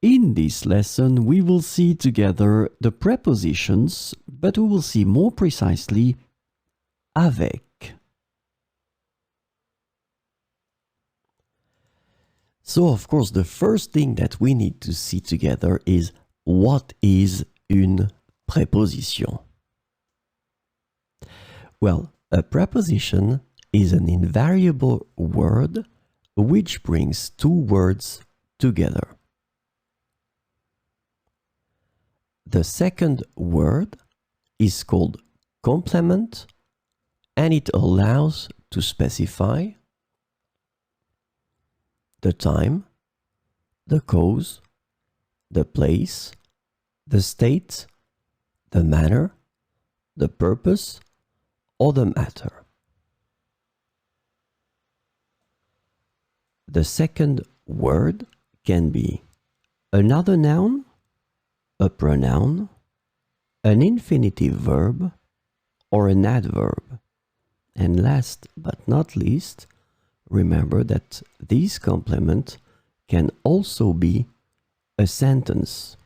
In this lesson, we will see together the prepositions, but we will see more precisely avec. So, of course, the first thing that we need to see together is what is une préposition? Well, a preposition is an invariable word which brings two words together. The second word is called complement, and it allows to specify the time, the cause, the place, the state, the manner, the purpose, or the matter. The second word can be another noun, a pronoun, an infinitive verb, or an adverb. And last but not least, remember that this complement can also be a sentence.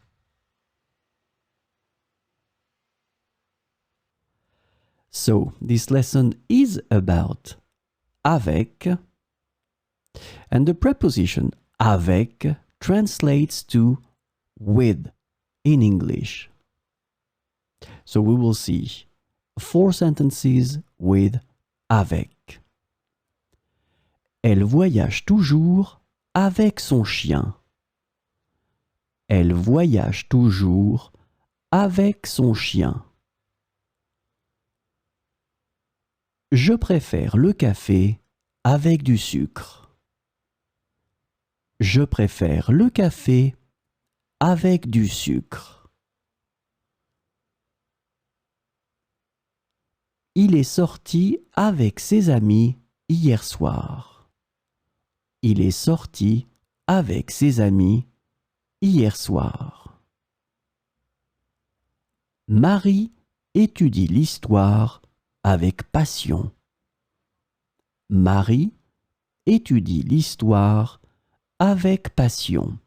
So, this lesson is about avec, and the preposition avec translates to with in English. So we will see 4 sentences with avec. Elle voyage toujours avec son chien. Elle voyage toujours avec son chien. Je préfère le café avec du sucre. Je préfère le café avec du sucre. Il est sorti avec ses amis hier soir. Il est sorti avec ses amis hier soir. Marie étudie l'histoire avec passion. Marie étudie l'histoire avec passion.